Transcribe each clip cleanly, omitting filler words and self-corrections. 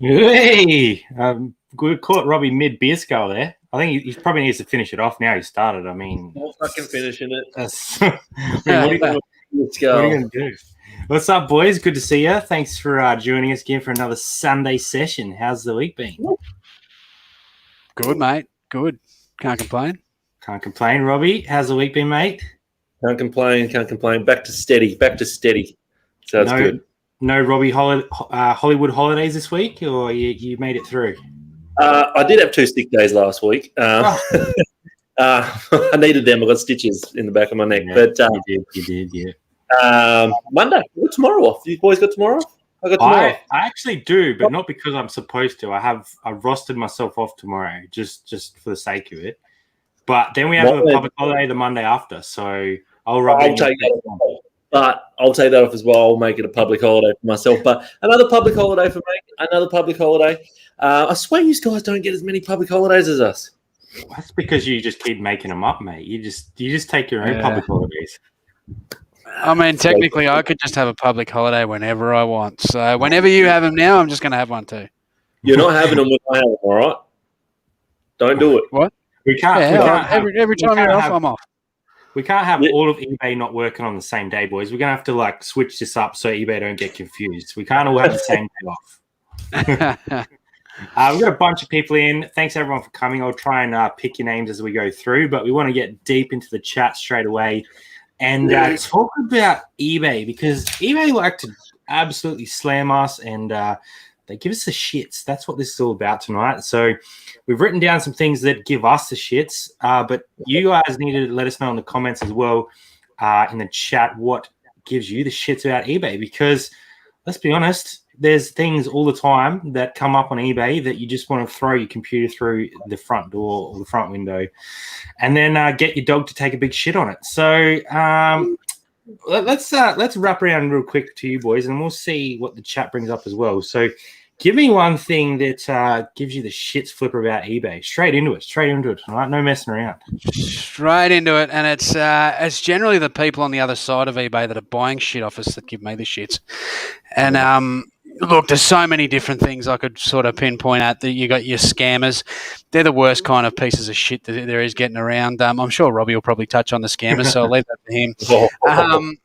Hey, good caught Robbie mid beer skull there. I think he probably needs to finish it off now. He started. I mean, I'm fucking finishing it. what are you going to do? What's up, boys? Good to see you. Thanks for joining us again for another Sunday session. How's the week been? Good, mate. Good. Can't complain. Can't complain. Robbie, how's the week been, mate? Can't complain. Back to steady. So it's good. No Robbie Hollywood holidays this week, or you made it through? I did have 2 sick days last week. I needed them. I got stitches in the back of my neck. Yeah, but you did, yeah. Monday. I got tomorrow off. You boys got tomorrow off? I got tomorrow off. I actually do, but not because I'm supposed to. I've rostered myself off tomorrow just for the sake of it. But then we have a public holiday the Monday after, so I'll take that off. But I'll take that off as well. I'll make it a public holiday for myself. But another public holiday for me. Another public holiday. I swear you guys don't get as many public holidays as us. That's because you just keep making them up, mate. You just take your own public holidays. I mean, technically, I could just have a public holiday whenever I want. So whenever you have them now, I'm just going to have one too. You're not having them when I have them, all right? Don't do it. What? We can't. Every time you're off, I'm off. We can't have all of eBay not working on the same day, boys. We're going to have to switch this up so eBay don't get confused. We can't all have the same day off. We've got a bunch of people in. Thanks, everyone, for coming. I'll try and pick your names as we go through, but we want to get deep into the chat straight away and talk about eBay, because eBay like to absolutely slam us and they give us the shits. That's what this is all about tonight. So we've written down some things that give us the shits, but you guys need to let us know in the comments as well in the chat what gives you the shits about eBay, because let's be honest, there's things all the time that come up on eBay that you just want to throw your computer through the front door or the front window and then get your dog to take a big shit on it. So let's wrap around real quick to you boys and we'll see what the chat brings up as well. So give me one thing that gives you the shits flipper about eBay. Straight into it. All right, no messing around. Straight into it, and it's generally the people on the other side of eBay that are buying shit off us that give me the shits. And look, there's so many different things I could sort of pinpoint at. That you got your scammers; they're the worst kind of pieces of shit that there is getting around. I'm sure Robbie will probably touch on the scammers, so I'll leave that to him.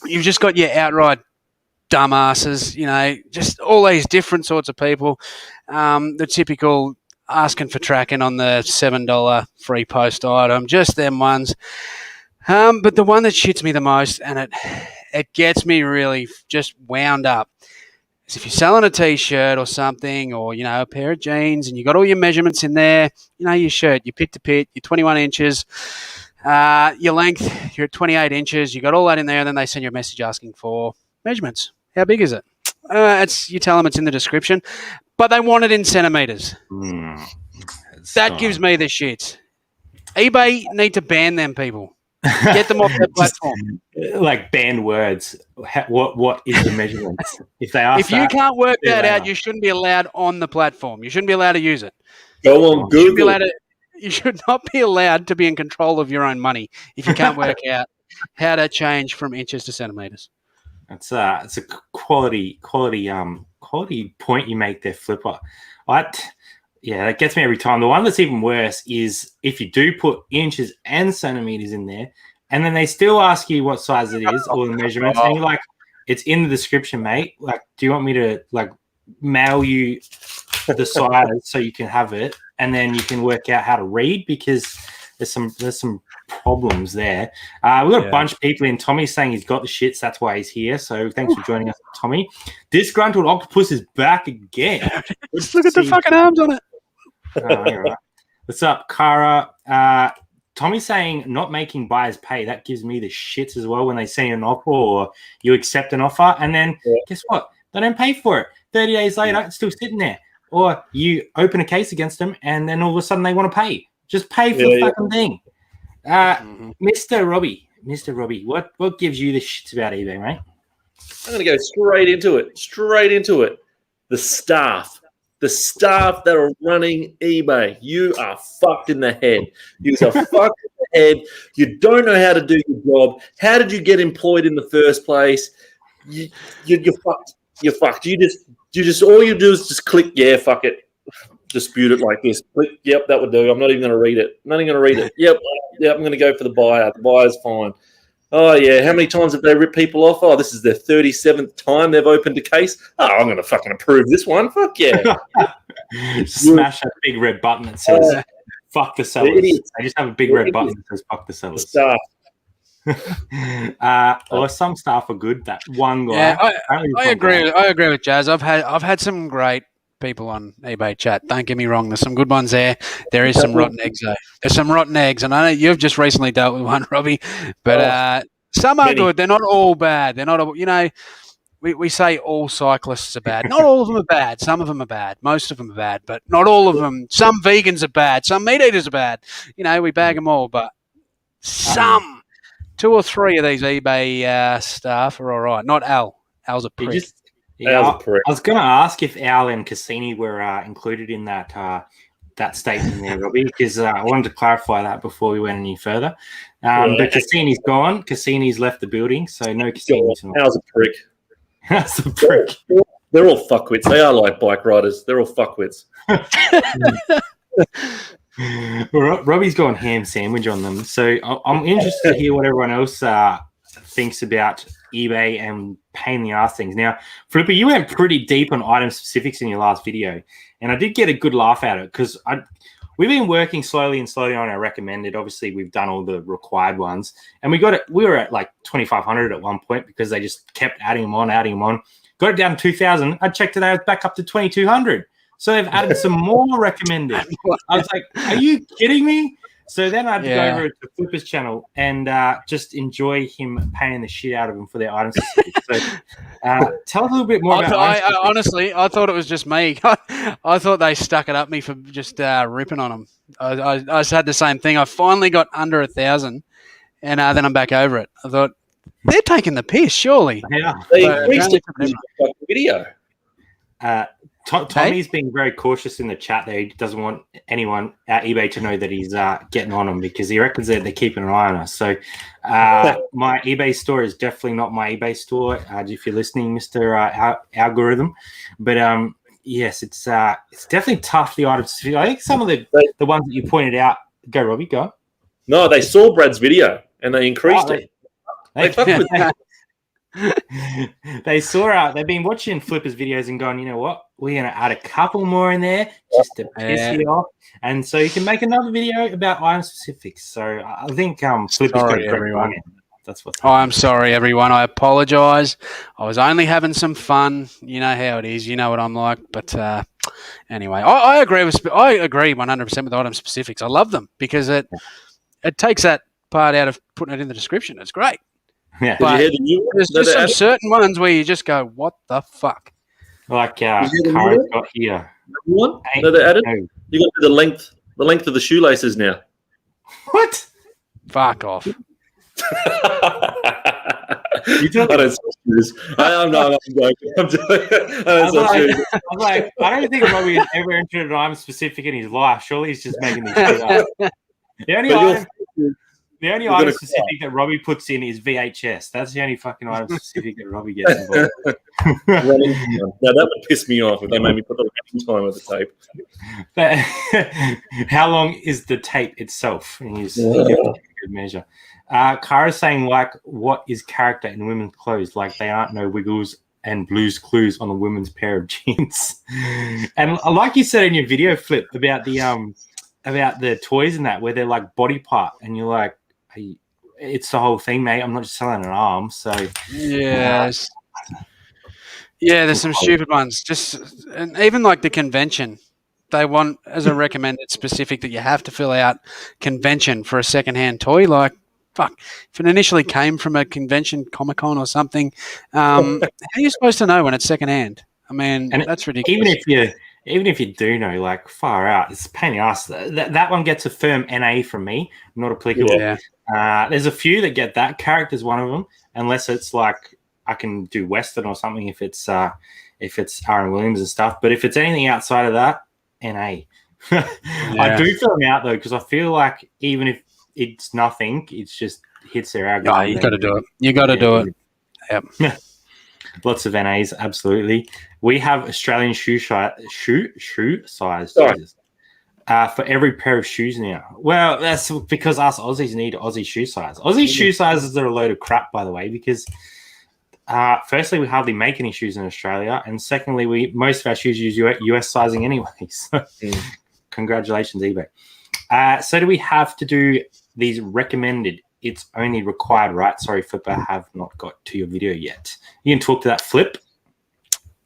You've just got your outright dumbasses, just all these different sorts of people. The typical asking for tracking on the $7 free post item, just them ones. But the one that shits me the most, and it gets me really just wound up, is if you're selling a T-shirt or something, or, a pair of jeans, and you got all your measurements in there, your shirt, your pit to pit, your 21 inches, your length, you're at 28 inches, you got all that in there, and then they send you a message asking for measurements. How big is it? You tell them it's in the description, but they want it in centimeters. That gives me the shit. eBay need to ban them people. Get them off their platform. Ban words. What is the measurement? If they ask, if you can't work that out, you shouldn't be allowed on the platform. You shouldn't be allowed to use it. Go on Google. You should not be allowed to be in control of your own money if you can't work out how to change from inches to centimeters. It's a quality point you make there, Flipper. That gets me every time. The one that's even worse is if you do put inches and centimeters in there, and then they still ask you what size it is or the measurements, and you're like, "It's in the description, mate. Do you want me to mail you the size so you can have it, and then you can work out how to read?" Because there's some problems there. We've got a bunch of people in. Tommy's saying he's got the shits. That's why he's here. So thanks for joining us, Tommy. Disgruntled Octopus is back again. Just look at the fucking arms on it. Right. What's up, Cara? Tommy's saying not making buyers pay. That gives me the shits as well when they send an offer or you accept an offer. And then guess what? They don't pay for it. 30 days later, it's still sitting there. Or you open a case against them and then all of a sudden they want to pay. Just pay for the fucking thing. Mr. Robbie, what gives you the shits about eBay, mate? I'm going to go straight into it. The staff that are running eBay. You are fucked in the head. You are fucked in the head. You don't know how to do your job. How did you get employed in the first place? You're fucked. You're fucked. You just all you do is just click, yeah, fuck it. Dispute it like this. Click, yep, that would do. I'm not even going to read it. Not even going to read it. Yep, I'm going to go for the buyer. The buyer's fine. Oh, yeah, how many times have they ripped people off? Oh, this is their 37th time they've opened a case. Oh, I'm going to fucking approve this one. Fuck yeah. Smash that big red button that says, fuck the sellers. They just have a big red button that says, fuck the sellers. Or some staff are good. That one guy. Yeah, I agree. I agree with Jazz. I've had some great people on eBay chat. Don't get me wrong. There's some good ones there. There is some rotten eggs though. There's some rotten eggs, and I know you've just recently dealt with one, Robbie. But some are good. They're not all bad. They're not all. We say all cyclists are bad. Not all of them are bad. Some of them are bad. Most of them are bad, but not all of them. Some vegans are bad. Some meat eaters are bad. We bag them all, but some. 2 or 3 of these eBay staff are all right. Not Al. Al's a prick. I was going to ask if Al and Cassini were included in that statement there, Robbie, because I wanted to clarify that before we went any further. But Cassini's gone. Cassini's left the building, so no Cassini. Al's a prick. Al's a prick. They're all fuckwits. They are like bike riders. They're all fuckwits. Robbie's gone ham sandwich on them. So I'm interested to hear what everyone else thinks about eBay and pain in the ass things. Now, Flipper, you went pretty deep on item specifics in your last video, and I did get a good laugh at it because we've been working slowly on our recommended. Obviously, we've done all the required ones, and we were at like 2,500 at one point because they just kept adding them on. Got it down to 2,000. I checked today, it was back up to 2,200. So they've added some more recommended. I was like, are you kidding me? So then I had to go over to Flipper's channel and just enjoy him paying the shit out of them for their items. So tell us a little bit more about honestly, I thought it was just me. I thought they stuck it up me for just ripping on them. I just had the same thing. I finally got under 1,000 and then I'm back over it. I thought, they're taking the piss, surely. Yeah. They increased it in the video. Tommy's being very cautious in the chat there. He doesn't want anyone at eBay to know that he's getting on them because he reckons that they're keeping an eye on us. So my eBay store is definitely not my eBay store, if you're listening, Mr. Algorithm. But yes, it's definitely tough, the items. I think some of the ones that you pointed out, go, Robbie, go. No, they saw Brad's video and they increased it. They fucked with that. They saw they've been watching Flipper's videos and going, you know what, we're going to add a couple more in there just to piss you off, and so you can make another video about item specifics. So I think Flipper's got a great run. That's what. I'm sorry, everyone. I apologise. I was only having some fun. You know how it is. You know what I'm like. But anyway, I agree 100% with item specifics. I love them because it takes that part out of putting it in the description. It's great. Yeah. But there's just some certain ones where you just go, what the fuck? Like Kara's got here. One? No, they added? You got the length of the shoelaces now. What? Fuck off. I don't this. I'm joking. I don't think Robbie has ever entered an item specific in his life. Surely he's just making this shit up. The only item specific that Robbie puts in is VHS. That's the only fucking item specific that Robbie gets involved with. Now, that would piss me off if they made me put the running time of the tape. But how long is the tape itself? And he's good measure. Kara's saying, like, what is character in women's clothes? Like, they aren't no wiggles and Blue's Clues on a women's pair of jeans. And like you said in your video, Flip, about the toys and that, where they're like body part, and you're like, it's the whole thing, mate. I'm not just selling an arm. So yes, there's some stupid ones. And even like the convention, they want as a recommended specific that you have to fill out convention for a secondhand toy. Like, fuck, if it initially came from a convention, Comic-Con or something, how are you supposed to know when it's secondhand? I mean, that's ridiculous. Even if you do know, like, far out, it's a pain in the ass. That one gets a firm NA from me, not applicable. Yeah. There's a few that get that. Character's one of them, unless it's like I can do Western or something if it's Aaron Williams and stuff. But if it's anything outside of that, NA. I do fill them out, though, because I feel like even if it's nothing, it's just hits their algorithm. No, you got to do it. You got to do it. Yep. Lots of NAs, absolutely. We have Australian shoe size. Sorry. Jesus. For every pair of shoes now. Well, that's because us Aussies need Aussie shoe size. Aussie shoe sizes are a load of crap, by the way, because firstly, we hardly make any shoes in Australia, and secondly, most of our shoes use US sizing anyway. So, congratulations, eBay. So do we have to do these recommended? It's only required, right? Sorry, Flip, I have not got to your video yet. You can talk to that, Flip.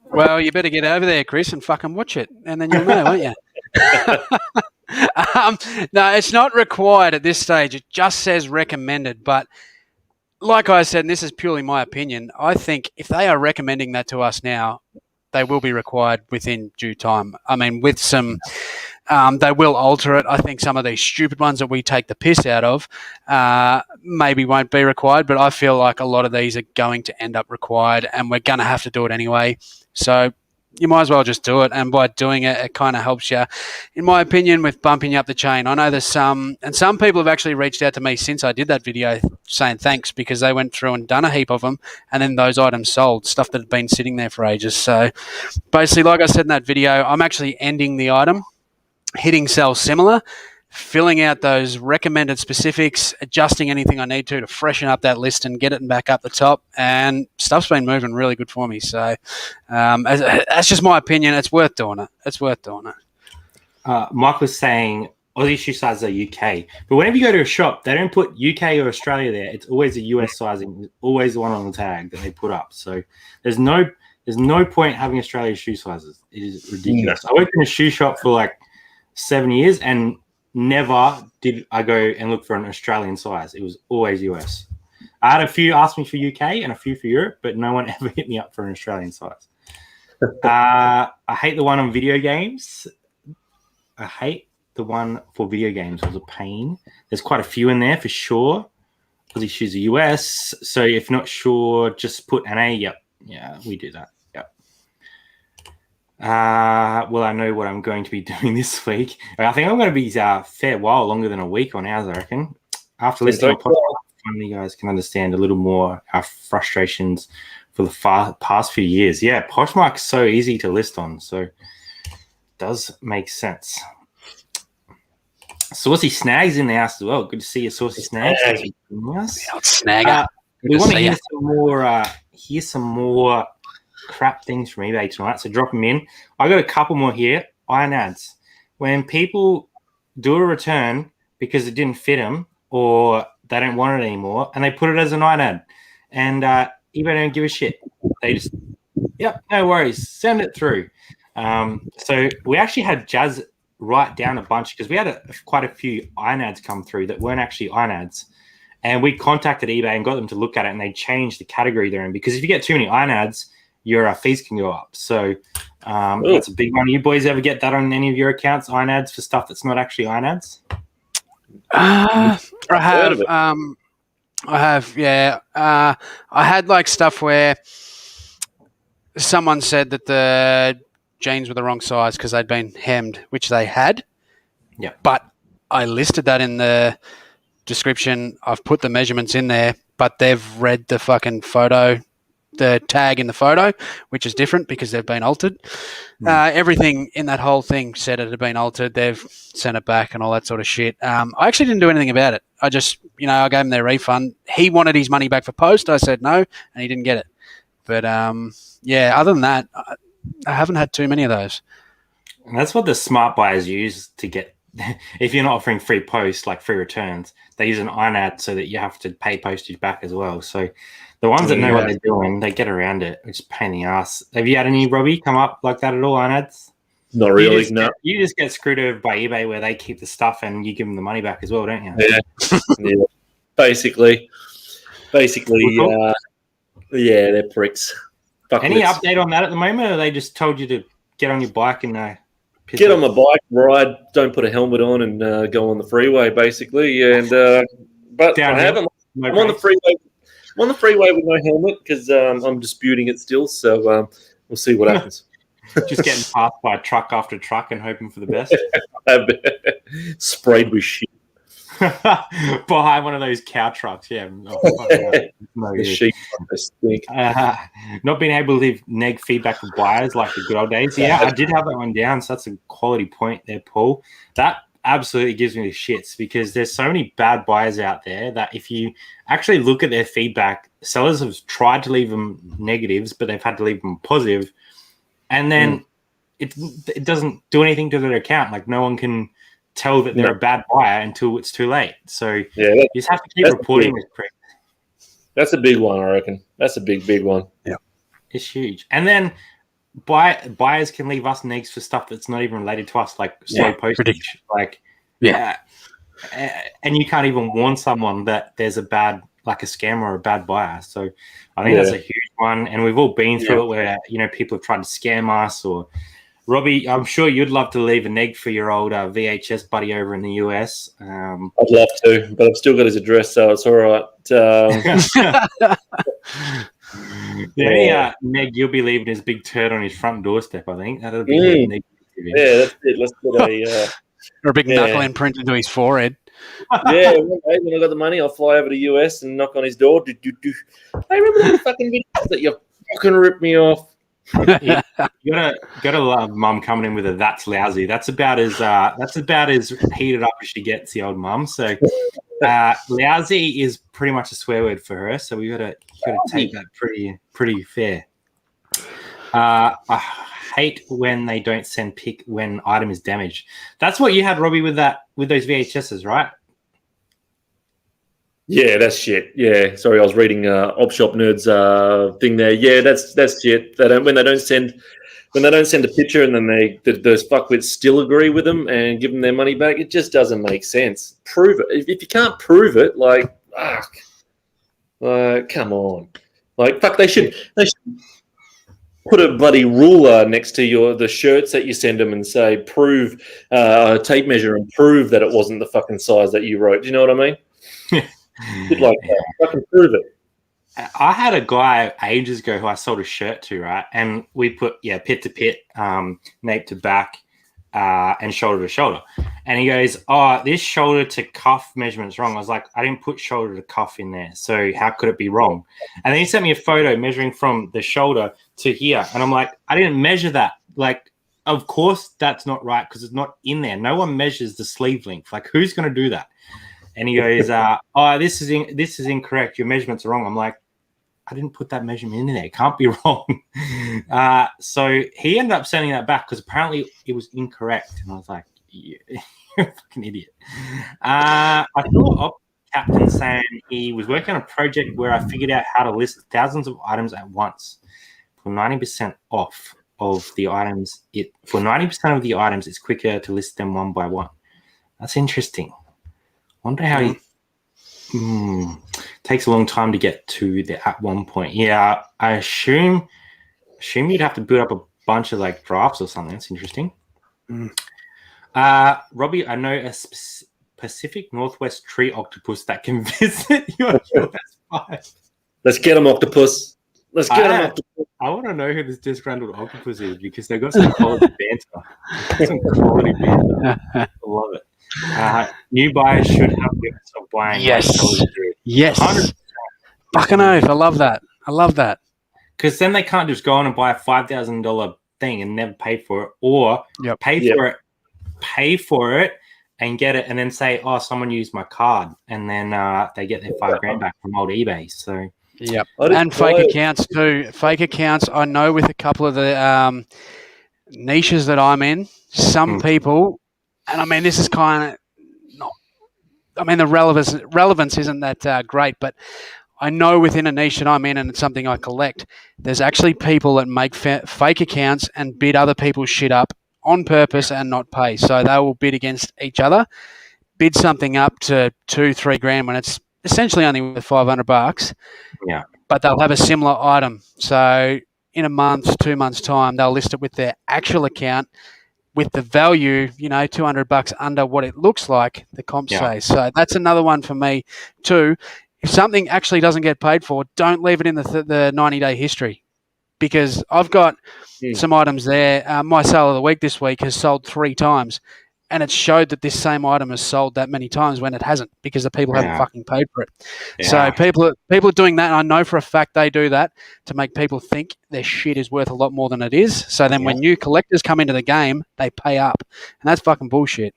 Well, you better get over there, Chris, and fucking watch it, and then you'll know, won't you? No, it's not required at this stage. It just says recommended. But like I said, and this is purely my opinion, I think if they are recommending that to us now, they will be required within due time. I mean, with some... they will alter it. I think some of these stupid ones that we take the piss out of maybe won't be required, but I feel like a lot of these are going to end up required, and we're going to have to do it anyway. So you might as well just do it, and by doing it, it kind of helps you, in my opinion, with bumping you up the chain. I know there's some people have actually reached out to me since I did that video saying thanks, because they went through and done a heap of them, and then those items sold, stuff that had been sitting there for ages. So basically, like I said in that video, I'm actually ending the item, hitting sell similar, filling out those recommended specifics, adjusting anything I need to freshen up that list and get it back up the top, and stuff's been moving really good for me. So that's just my opinion. It's worth doing it. Mike was saying Aussie shoe sizes are UK, but whenever you go to a shop, they don't put UK or Australia there. It's always a US sizing, always the one on the tag that they put up. So there's no point having Australia shoe sizes. It is ridiculous. I worked in a shoe shop for like 7 years, and never did I go and look for an Australian size. It was always US. I had a few ask me for UK and a few for Europe, but no one ever hit me up for an Australian size. I hate the one on video games. I hate the one for video games. It was a pain. There's quite a few in there for sure. Aussie shoes are US. So if not sure, just put NA. Yep. Yeah, we do that. Well, I know what I'm going to be doing this week. I think I'm going to be a fair while longer than a week on ours, I reckon. After listening to the podcast, you guys can understand a little more our frustrations for the past few years. Yeah, Poshmark's so easy to list on, so it does make sense. Saucy Snags in the house as well. Good to see you, Saucy Snags. Snagger. We want to hear some more crap things from eBay tonight, so drop them in. I got a couple more here. Iron ads. When people do a return because it didn't fit them or they don't want it anymore, and they put it as an iron ad, and eBay don't give a shit. They just, yep, no worries, send it through. So we actually had Jazz write down a bunch, because we had quite a few iron ads come through that weren't actually iron ads, and we contacted eBay and got them to look at it, and they changed the category they're in, because if you get too many iron ads, your fees can go up. So that's a big one. You boys ever get that on any of your accounts, iron ads for stuff that's not actually iron ads? I have, yeah. I had like stuff where someone said that the jeans were the wrong size because they'd been hemmed, which they had. Yeah. But I listed that in the description. I've put the measurements in there, but they've read the fucking photo, the tag in the photo, which is different because they've been altered. Everything in that whole thing said it had been altered. They've sent it back and all that sort of shit. I actually didn't do anything about it. I just, I gave him their refund. He wanted his money back for post. I said no, and he didn't get it. But yeah, other than that, I haven't had too many of those. And that's what the smart buyers use to get. If you're not offering free post, like free returns, they use an iron ad so that you have to pay postage back as well. So the ones that know what they're doing, they get around it. It's a pain in the ass. Have you had any, Robbie, come up like that at all, iron ads? Not really, no. You just get screwed over by eBay where they keep the stuff and you give them the money back as well, don't you? Yeah, yeah. Basically, yeah, they're pricks. Any update on that at the moment, or they just told you to get on your bike and get on my bike, ride, don't put a helmet on, and go on the freeway, basically. And but I haven't. I'm on the freeway. I'm on the freeway with no helmet because I'm disputing it still. So we'll see what happens. Just getting passed by truck after truck and hoping for the best. Sprayed with shit. behind one of those cow trucks. Yeah. Oh, fuck that. No The good. sheep stink. Not being able to leave neg feedback for buyers like the good old days. Yeah, I did have that one down. So that's a quality point there, Paul. That absolutely gives me the shits because there's so many bad buyers out there that if you actually look at their feedback, sellers have tried to leave them negatives, but they've had to leave them positive. And then it doesn't do anything to their account. Like no one can tell that they're a bad buyer until it's too late. So you just have to keep reporting this crap. That's a big one, I reckon. That's a big one. Yeah. It's huge. And then buyers can leave us negs for stuff that's not even related to us, like slow postage. And you can't even warn someone that there's a bad, like a scammer or a bad buyer. So I think that's a huge one. And we've all been through it where, people have tried to scam us. Or Robbie, I'm sure you'd love to leave a neg for your old VHS buddy over in the US. I'd love to, but I've still got his address, so it's all right. Neg you'll be leaving his big turd on his front doorstep, I think. That'll be neg. Yeah, that's it. Let's get or a big knuckle imprint into his forehead. Yeah, one day when I got the money, I'll fly over to US and knock on his door. Hey, remember the fucking videos that you fucking ripped me off? You gotta love mum coming in with a "that's lousy." That's about as heated up as she gets, the old mum. So lousy is pretty much a swear word for her. So we gotta take that pretty fair. I hate when they don't send pic when item is damaged. That's what you had, Robbie, with those VHSs, right? Yeah, that's shit. Yeah, sorry, I was reading Op Shop Nerds thing there. Yeah, that's shit. When they don't send a picture and then those fuckwits still agree with them and give them their money back, it just doesn't make sense. Prove it. If you can't prove it, come on. They should put a bloody ruler next to the shirts that you send them and say, prove tape measure and prove that it wasn't the fucking size that you wrote. Do you know what I mean? Like that. Fucking prove it. I had a guy ages ago who I sold a shirt to, right? And we put pit to pit, nape to back, and shoulder to shoulder. And he goes, "Oh, this shoulder to cuff measurement's wrong." I was like, "I didn't put shoulder to cuff in there, so how could it be wrong?" And then he sent me a photo measuring from the shoulder to here, and I'm like, "I didn't measure that. Like, of course that's not right because it's not in there. No one measures the sleeve length. Like, who's going to do that?" And he goes, "Oh, this is incorrect. Your measurements are wrong." I'm like, "I didn't put that measurement in there. It can't be wrong." So he ended up sending that back because apparently it was incorrect. And I was like, "You're a fucking idiot." I saw Captain saying he was working on a project where I figured out how to list thousands of items at once for 90% off of the items. For 90% of the items, it's quicker to list them one by one. That's interesting. Wonder how he takes a long time to get to the at one point. Yeah, I assume you'd have to build up a bunch of drafts or something. That's interesting. Robbie, I know a Pacific Northwest tree octopus that can visit your US. Let's get him, octopus. Let's get him, octopus. I want to know who this disgruntled octopus is because they've got some quality banter. I love it. New buyers should have limits of buying. Yes. 100%. Fucking oath. I love that. Because then they can't just go on and buy a $5,000 thing and never pay for it, or pay for it and get it, and then say, "Oh, someone used my card," and then they get their $5,000 back from old eBay. So and fake accounts too. Fake accounts. I know with a couple of the niches that I'm in, some people. And I mean, this is kind of not. I mean, the relevance isn't that great, but I know within a niche that I'm in, and it's something I collect. There's actually people that make fake accounts and bid other people's shit up on purpose and not pay. So they will bid against each other, bid something up to $2-3 grand when it's essentially only worth $500. Yeah, but they'll have a similar item. So in a month, 2 months' time, they'll list it with their actual account, with the value, $200 under what it looks like the comps say. So that's another one for me too. If something actually doesn't get paid for, don't leave it in the 90-day history, because I've got some items there. My sale of the week this week has sold 3 times, and it showed that this same item has sold that many times when it hasn't, because the people haven't fucking paid for it. Yeah. So people are doing that, and I know for a fact they do that to make people think their shit is worth a lot more than it is. So then when new collectors come into the game, they pay up, and that's fucking bullshit.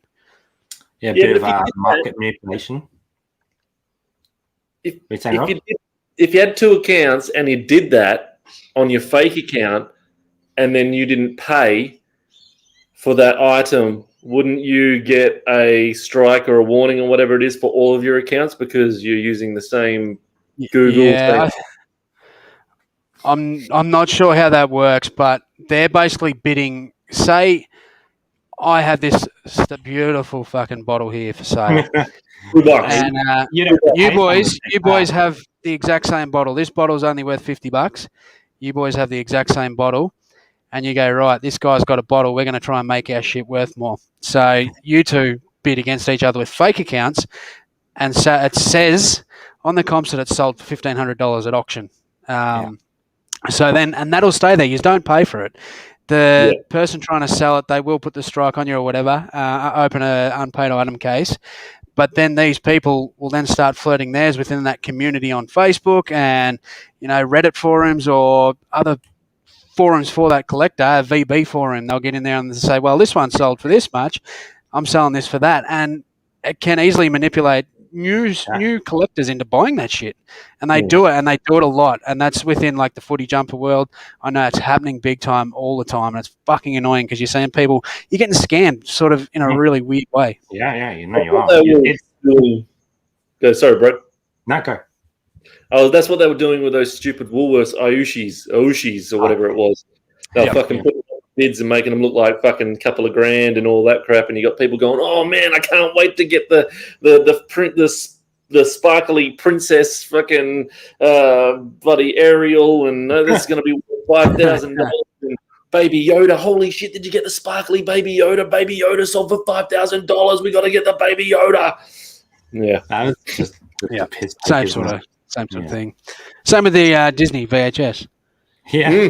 Yeah, a bit of market manipulation. If you had two accounts and you did that on your fake account, and then you didn't pay for that item, wouldn't you get a strike or a warning or whatever it is for all of your accounts because you're using the same Google? Yeah, I'm not sure how that works, but they're basically bidding. Say I have this beautiful fucking bottle here for sale, and you boys have the exact same bottle. This bottle's only worth $50. You boys have the exact same bottle. And you go, right, this guy's got a bottle. We're going to try and make our shit worth more. So you two bid against each other with fake accounts. And so it says on the comps that it's sold for $1,500 at auction. So then, and that'll stay there. You don't pay for it. The person trying to sell it, they will put the strike on you or whatever, open an unpaid item case. But then these people will then start flirting theirs within that community on Facebook and, Reddit forums or other forums for that collector, a VB forum. They'll get in there and say, well, this one sold for this much. I'm selling this for that. And it can easily manipulate new collectors into buying that shit. And they do it, and they do it a lot. And that's within like the footy jumper world. I know it's happening big time all the time. And it's fucking annoying because you're seeing people, you're getting scammed sort of in a really weird way. Yeah, you are. Go, sorry, Brett. No, go. Oh, that's what they were doing with those stupid Woolworths Aushis or whatever it was. They were fucking putting on bids and making them look like fucking couple of grand and all that crap. And you got people going, "Oh man, I can't wait to get the sparkly princess fucking bloody Ariel, and this is going to be $5,000." Baby Yoda, holy shit! Did you get the sparkly Baby Yoda? Baby Yoda sold for $5,000. We got to get the Baby Yoda. Yeah, that was just same sort of thing. Same with the Disney VHS. Yeah,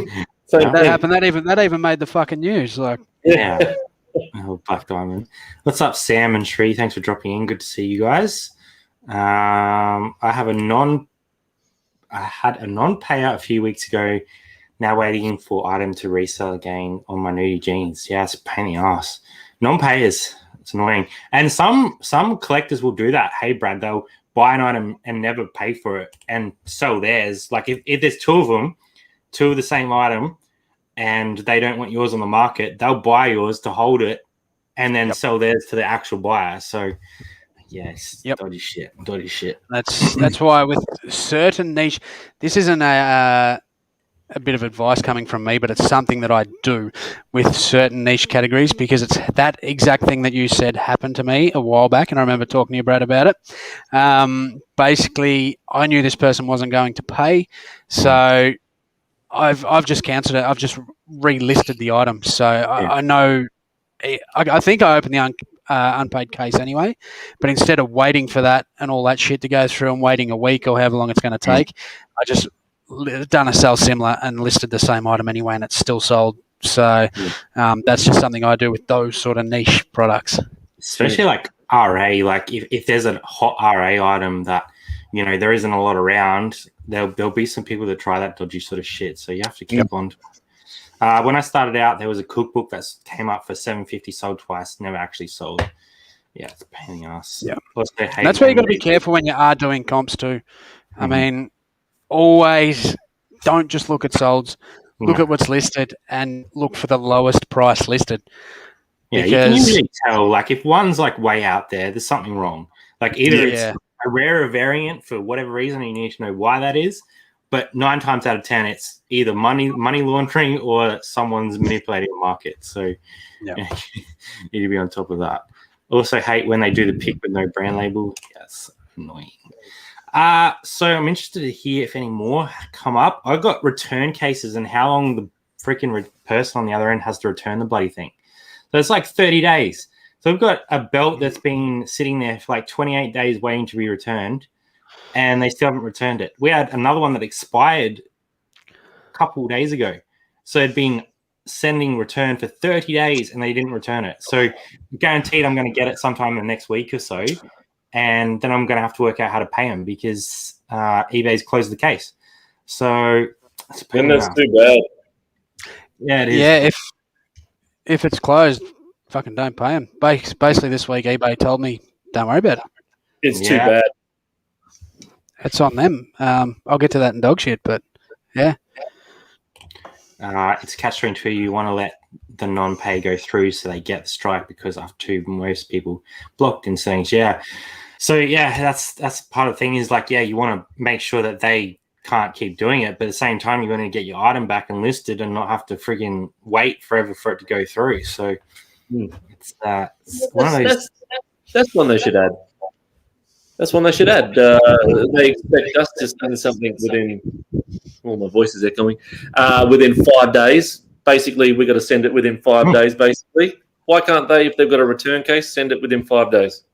that happened. That even made the fucking news. Like, oh, Black Diamond. What's up, Sam and Shree? Thanks for dropping in. Good to see you guys. I had a non-payout a few weeks ago. Now waiting for item to resell again on my nudie jeans. Yeah, it's a pain in the ass. Non-payers, it's annoying. And some collectors will do that. Hey, Brad, they'll buy an item and never pay for it and sell theirs. Like if there's two of the same item, and they don't want yours on the market, they'll buy yours to hold it and then sell theirs to the actual buyer. So, yes, dodgy shit. That's why with certain niche, this isn't a bit of advice coming from me, but it's something that I do with certain niche categories, because it's that exact thing that you said happened to me a while back, and I remember talking to you, Brad, about it. Basically, I knew this person wasn't going to pay, so I've just cancelled it. I've just relisted the item, so I know. I think I opened the unpaid case anyway, but instead of waiting for that and all that shit to go through and waiting a week or however long it's going to take, I just done a sell similar and listed the same item anyway, and it's still sold. So that's just something I do with those sort of niche products. Especially like RA, like if there's a hot RA item that, there isn't a lot around, there'll be some people that try that dodgy sort of shit. So you have to keep on. When I started out, there was a cookbook that came up for $7.50, sold twice, never actually sold. Yeah, it's a pain in the ass. Yeah. That's why you got to be careful when you are doing comps too. I mean, always don't just look at solds. Look at what's listed and look for the lowest price listed. Yeah, you can usually tell. Like if one's like way out there, there's something wrong. Like either it's a rarer variant for whatever reason, and you need to know why that is. But 9 times out of 10, it's either money laundering or someone's manipulating the market. So you need to be on top of that. Also hate when they do the pick with no brand label. Yes, annoying. So I'm interested to hear if any more come up. I've got return cases and how long the freaking person on the other end has to return the bloody thing. So it's like 30 days. So we've got a belt that's been sitting there for like 28 days waiting to be returned, and they still haven't returned it. We had another one that expired a couple of days ago. So it'd been sending return for 30 days and they didn't return it. So guaranteed I'm going to get it sometime in the next week or so. And then I'm going to have to work out how to pay them because eBay's closed the case. So that's too bad. Yeah, it is. Yeah, if it's closed, fucking don't pay them. Basically, this week eBay told me, don't worry about it. It's too bad. It's on them. I'll get to that in dog shit, but yeah. It's catch-22. You want to let the non-pay go through so they get the strike because after most people blocked in settings. Yeah. So yeah, that's part of the thing is like, yeah, you want to make sure that they can't keep doing it, but at the same time, you're going to get your item back and listed and not have to friggin' wait forever for it to go through. So it's one of those. That's one they should add. That's one they should add. They expect us to send something within. Oh, my voice is echoing. Within 5 days. Basically, we got to send it within 5 days. Basically, why can't they, if they've got a return case, send it within 5 days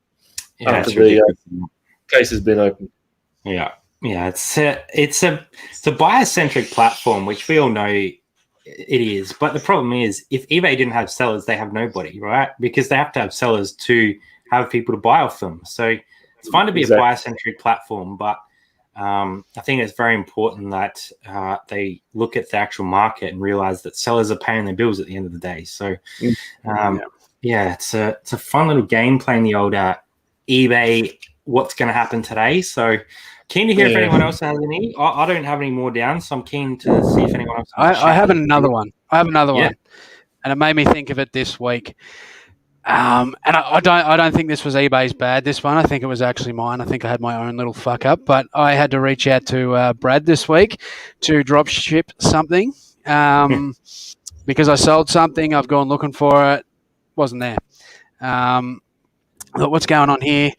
after the case has been opened? Yeah, it's a buyer-centric platform, which we all know it is. But the problem is, if eBay didn't have sellers, they have nobody, right? Because they have to have sellers to have people to buy off them. So it's fine to be a buyer-centric platform, but I think it's very important that they look at the actual market and realize that sellers are paying their bills at the end of the day. So, it's a fun little game playing the old eBay. What's going to happen today? So, keen to hear if anyone else has any. I don't have any more down, so I'm keen to see if anyone else. I have another one. one, and it made me think of it this week. And I don't think this was eBay's bad, this one. I think it was actually mine. I think I had my own little fuck up, but I had to reach out to Brad this week to drop ship something because I sold something. I've gone looking for it. Wasn't there. What's going on here?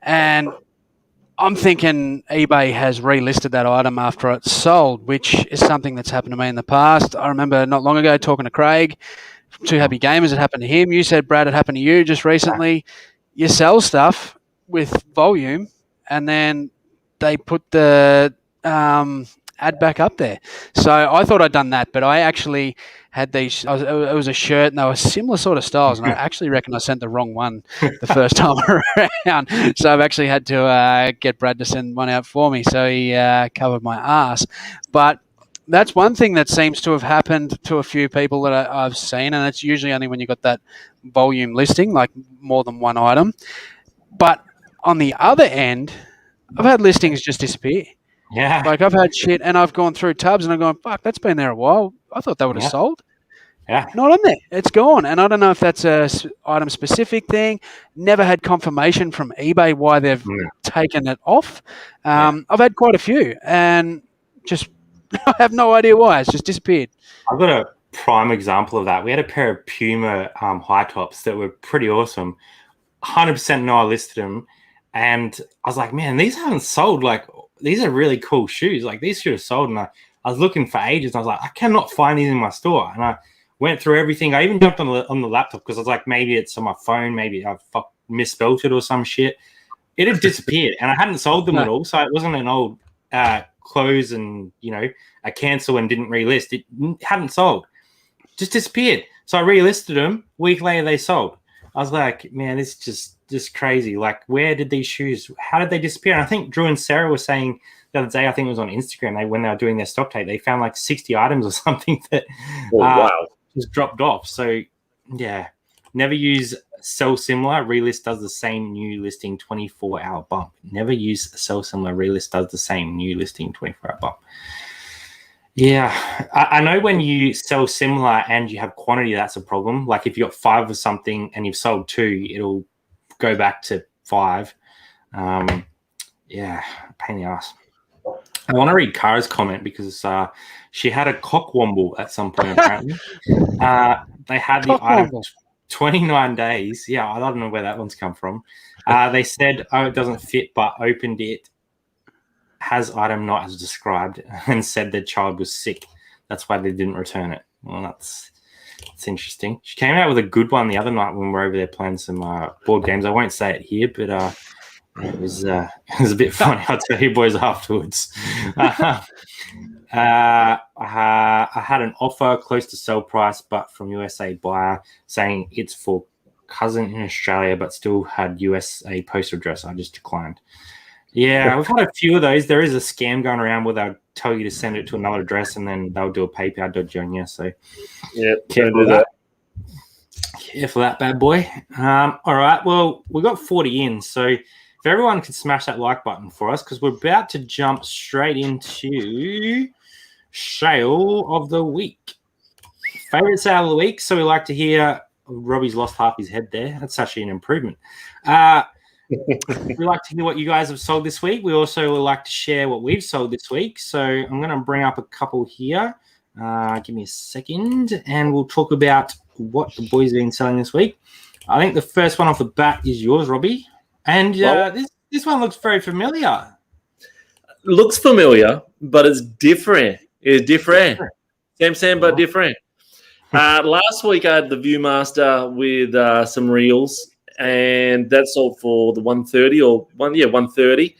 And I'm thinking eBay has relisted that item after it's sold, which is something that's happened to me in the past. I remember not long ago talking to Craig, Two Happy Gamers, it happened to him. You said, Brad, it happened to you just recently. You sell stuff with volume and then they put the ad back up there. So I thought I'd done that, but I actually had these. It was a shirt and they were similar sort of styles, and I actually reckon I sent the wrong one the first time around. So I've actually had to get Brad to send one out for me. So he covered my ass. But that's one thing that seems to have happened to a few people that I've seen, and it's usually only when you got that volume listing, like more than one item. But on the other end, I've had listings just disappear. Yeah. Like I've had shit and I've gone through tabs and I'm going, fuck, that's been there a while. I thought that would have sold. Yeah. Not on there. It's gone. And I don't know if that's a item specific thing. Never had confirmation from eBay why they've taken it off. I've had quite a few and just I have no idea why. It's just disappeared. I've got a prime example of that. We had a pair of Puma high tops that were pretty awesome. 100% know I listed them. And I was like, man, these haven't sold. Like, these are really cool shoes. Like, these should have sold. And I was looking for ages. And I was like, I cannot find these in my store. And I went through everything. I even jumped on the laptop because I was like, maybe it's on my phone. Maybe I've misspelled it or some shit. It had disappeared. And I hadn't sold them at all. So it wasn't an old close and, a cancel and didn't relist. It hadn't sold. Just disappeared. So I relisted them. A week later, they sold. I was like, man, this is just crazy. Like, where did these shoes, how did they disappear? And I think Drew and Sarah were saying the other day, I think it was on Instagram, when they were doing their stock take, they found like 60 items or something that just dropped off. So, yeah, never use sell similar. Relist does the same new listing 24-hour bump. Never use sell similar. Relist does the same new listing 24-hour bump. Yeah, I know when you sell similar and you have quantity, that's a problem. Like if you got 5 of something and you've sold 2, it'll go back to 5. Pain in the ass. I want to read Kara's comment because she had a cockwomble at some point apparently. They had the item 29 days. Yeah, I don't know where that one's come from. They said, it doesn't fit, but opened it. Has item not as described and said the child was sick. That's why they didn't return it. Well, that's interesting. She came out with a good one the other night when we were over there playing some board games. I won't say it here, but it was a bit funny. I'll tell you boys afterwards. I had an offer close to sell price, but from USA buyer saying it's for cousin in Australia, but still had USA postal address. I just declined. Yeah, we've had a few of those. There is a scam going around where they'll tell you to send it to another address and then they'll do a PayPal dodge on you. So yeah, don't do that. Careful that bad boy. All right, well, we got 40 in, so if everyone could smash that like button for us, because we're about to jump straight into sale of the week. Favorite sale of the week. So we like to hear. Robbie's lost half his head there. That's actually an improvement. We like to hear what you guys have sold this week. We also would like to share what we've sold this week. So I'm going to bring up a couple here. Give me a second, and we'll talk about what the boys have been selling this week. I think the first one off the bat is yours, Robbie. And this one looks very familiar. Looks familiar, but it's different. It's different. Same, but different. Last week I had the Viewmaster with some reels, and that sold for the 130.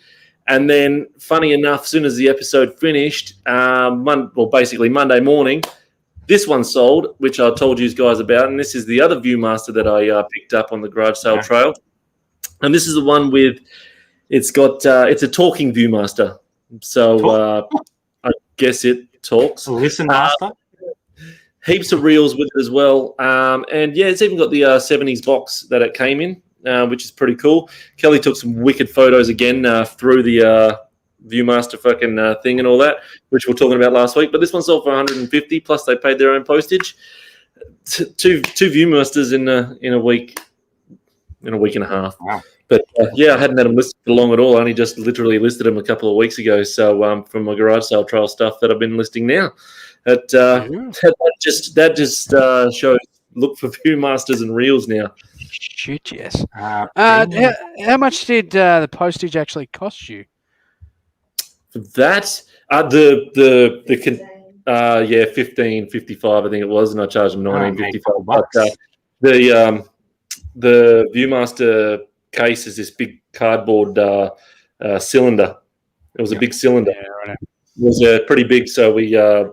And then, funny enough, as soon as the episode finished, basically Monday morning, this one sold, which I told you guys about, and this is the other Viewmaster that I picked up on the garage sale trail. And this is the one with, it's a talking Viewmaster. So I guess it talks. Listen, master. Heaps of reels with it as well. And yeah, it's even got the 70s box that it came in, which is pretty cool. Kelly took some wicked photos again through the Viewmaster fucking thing and all that, which we were talking about last week. But this one sold for 150, plus they paid their own postage. Two Viewmasters in a week and a half. Wow. But yeah, I hadn't had them listed for long at all. I only just literally listed them a couple of weeks ago. So from my garage sale trial stuff that I've been listing now. That just shows look for Viewmasters and reels now. Shit, yes. How much did the postage actually cost you? That the 15.55 I think it was, and I charged them 19.55. But the Viewmaster case is this big cardboard cylinder. It was a big cylinder. Yeah, right. It was pretty big, so Kelly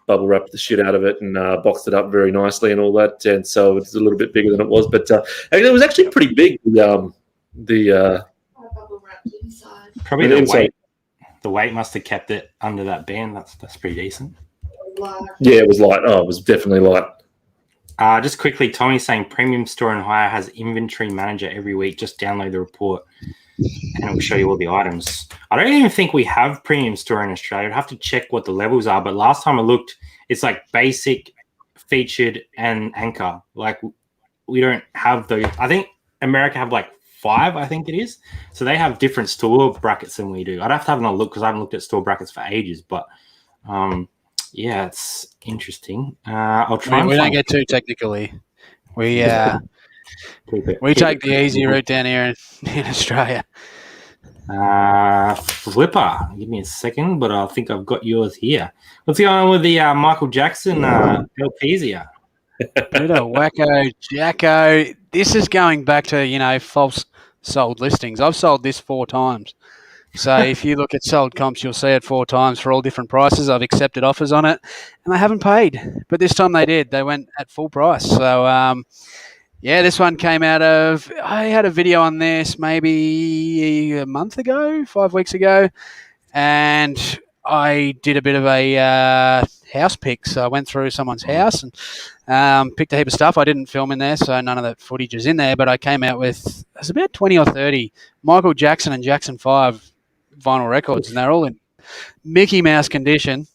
bubble wrapped the shit out of it and boxed it up very nicely and all that, and so it's a little bit bigger than it was, but it was actually pretty big. The bubble wrapped inside. Probably the weight must have kept it under that band. That's pretty decent. Yeah, it was light. Oh, it was definitely light. Just quickly, Tommy's saying Premium Store and Hire has inventory manager every week. Just download the report and it will show you all the items. I don't even think we have Premium Store in Australia. I'd have to check what the levels are, but last time I looked, it's like basic, featured, and anchor. Like, we don't have those. I think America have like 5, I think it is. So they have different store brackets than we do. I'd have to have another look because I haven't looked at store brackets for ages, but yeah, it's interesting. I'll try. We don't get too technically. We take the easy route down here in Australia. Flipper, give me a second, but I think I've got yours here. What's going on with the Michael Jackson LPs? Bit of wacko jacko. This is going back to false sold listings. I've sold this 4 times. So if you look at sold comps, you'll see it 4 times for all different prices. I've accepted offers on it, and they haven't paid. But this time they did. They went at full price. So, yeah, this one came out of... I had a video on this maybe a month ago, 5 weeks ago, and I did a bit of a house pick. So I went through someone's house and picked a heap of stuff. I didn't film in there, so none of that footage is in there, but I came out with... It was about 20 or 30 Michael Jackson and Jackson 5 vinyl records, and they're all in Mickey Mouse condition.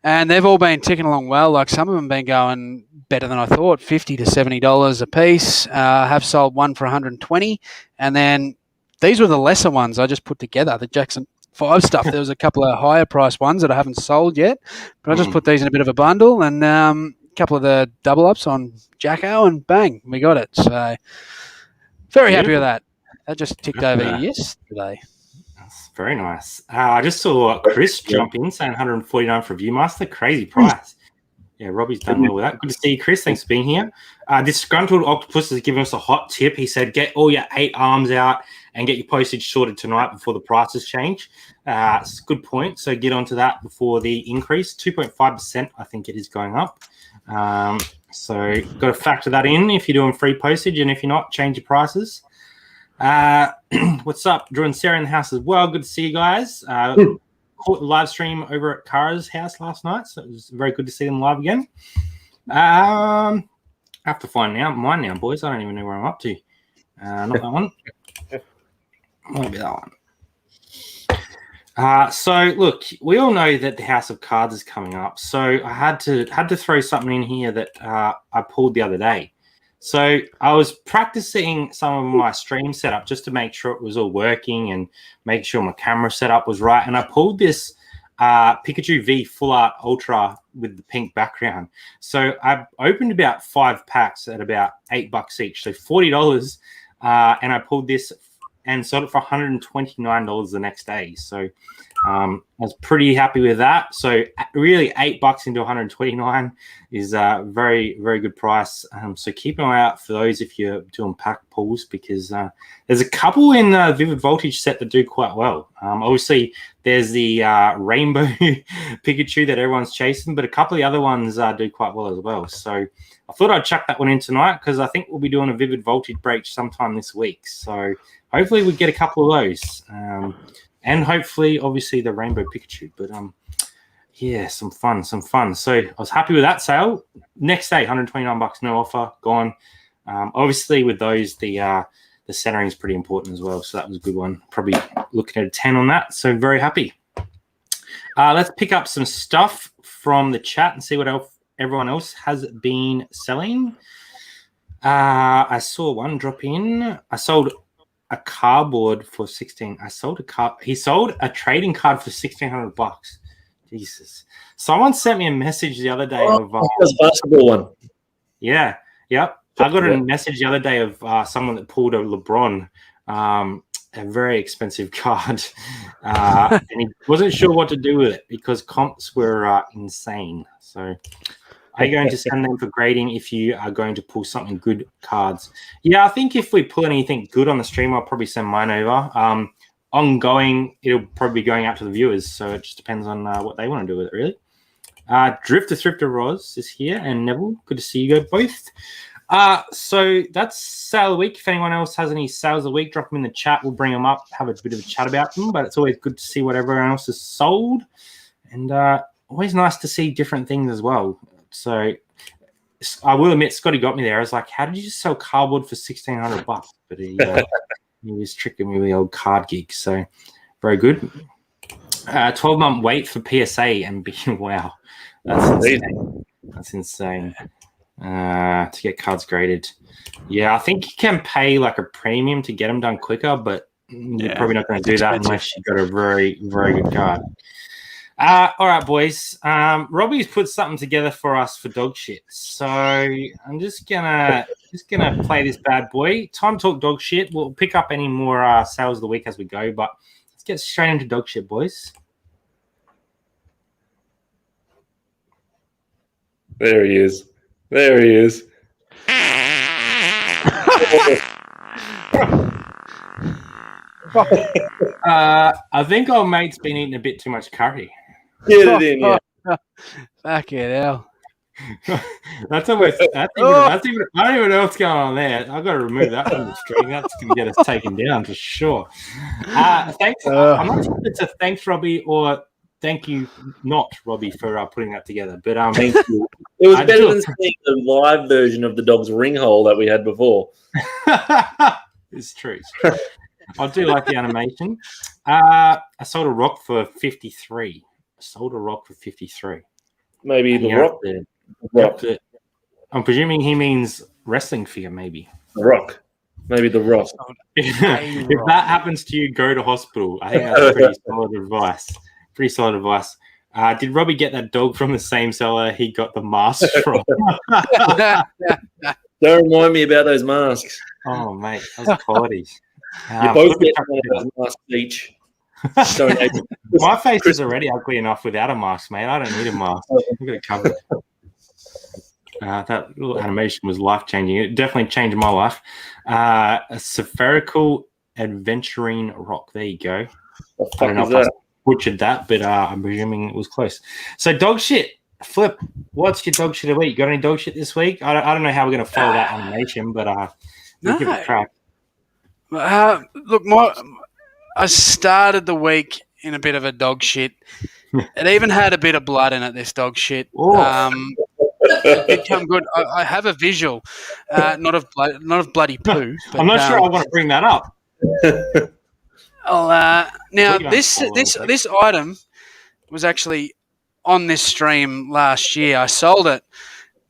And they've all been ticking along well. Like, some of them been going better than I thought, $50 to $70 a piece. I have sold one for $120, and then these were the lesser ones I just put together, the Jackson 5 stuff. There was a couple of higher price ones that I haven't sold yet, but I just put these in a bit of a bundle, and a couple of the double ups on Jacko, and bang, we got it. So very happy with that. That just ticked over yesterday. That's very nice. I just saw Chris jump in saying $149 for Viewmaster. Crazy price. Yeah, Robbie's done well with that. Good to see you, Chris. Thanks for being here. Disgruntled Octopus has given us a hot tip. He said, get all your 8 arms out and get your postage sorted tonight before the prices change. It's a good point. So get onto that before the increase. 2.5%, I think it is going up. So got to factor that in if you're doing free postage, and if you're not, change your prices. What's up? Drew and Sarah in the house as well. Good to see you guys. Caught the live stream over at Kara's house last night, so it was very good to see them live again. I have to find mine now, boys. I don't even know where I'm up to. Not that one. Might be that one. So look, we all know that the House of Cards is coming up. So I had to throw something in here that I pulled the other day. So I was practicing some of my stream setup just to make sure it was all working and make sure my camera setup was right. And I pulled this Pikachu V Full Art Ultra with the pink background. So I opened about 5 packs at about $8 each, so $40. And I pulled this and sold it for $129 the next day. So I was pretty happy with that. So really $8 into 129 is a very, very good price. So keep an eye out for those if you're doing pack pulls, because there's a couple in the Vivid Voltage set that do quite well. Obviously, there's the Rainbow Pikachu that everyone's chasing, but a couple of the other ones do quite well as well. So I thought I'd chuck that one in tonight because I think we'll be doing a Vivid Voltage break sometime this week. So hopefully we get a couple of those. And hopefully, obviously, the Rainbow Pikachu. But, yeah, some fun. So I was happy with that sale. Next day, $129, no offer, gone. Obviously, with those, the centering is pretty important as well. So that was a good one. Probably looking at a 10 on that. So very happy. Let's pick up some stuff from the chat and see what else everyone else has been selling. I saw one drop in. I sold a cardboard for 16. He sold a trading card for $1,600. Jesus. Someone sent me a message the other day of the basketball one. Yeah. Yep. I got a message the other day of someone that pulled a LeBron, a very expensive card, and he wasn't sure what to do with it because comps were insane. So are you going to send them for grading if you are going to pull something good cards? Yeah, I think if we pull anything good on the stream, I'll probably send mine over. Ongoing, it'll probably be going out to the viewers, so it just depends on what they want to do with it, really. Drifter Thrifter Roz is here, and Neville. Good to see you both. So that's sale of the week. If anyone else has any sales of the week, drop them in the chat. We'll bring them up, have a bit of a chat about them, but it's always good to see what everyone else has sold. And always nice to see different things as well. So I will admit, Scotty got me there. I was like, how did you just sell cardboard for $1,600? But he was tricking me with the old card geek. So very good. 12-month wait for PSA and wow. That's insane. To get cards graded. Yeah, I think you can pay like a premium to get them done quicker, but you're probably not going to do that unless you've got a very, very good card. All right, boys. Robbie's put something together for us for dog shit. So I'm just gonna play this bad boy. Time to talk dog shit. We'll pick up any more sales of the week as we go, but let's get straight into dog shit, boys. There he is. There he is. I think old mate's been eating a bit too much curry. Get it in, yeah. Fuck it, hell. That's almost. That's even, I don't even know what's going on there. I've got to remove that from the stream. That's going to get us taken down for sure. Thanks. I'm not sure if it's a thanks, Robbie, or thank you, not Robbie, for putting that together. But thank you. It was better than seeing the live version of the dog's ring hole that we had before. It's true. I do like the animation. I sold a rock for 53. Maybe and the rock. I'm presuming he means wrestling figure, maybe. The rock. Maybe the rock. If that happens to you, go to hospital. I think that's pretty solid advice. Did Robbie get that dog from the same seller he got the mask from? Don't remind me about those masks. Oh, mate, those quality. You both get one of those masks each. My face is already ugly enough without a mask, mate. I don't need a mask. I've got it covered. That little animation was life-changing. It definitely changed my life. A spherical adventuring rock. There you go. What I don't know the if fuck is I that? butchered that, but I'm presuming it was close. So dog shit. Flip, what's your dog shit of the week? Got any dog shit this week? I don't know how we're going to follow that animation, but we'll give it a crack. Look, I started the week in a bit of a dog shit. It even had a bit of blood in it, this dog shit. It did come good. I have a visual, not of bloody poo. But, I'm not sure I want to bring that up. Now this item was actually on this stream last year. I sold it.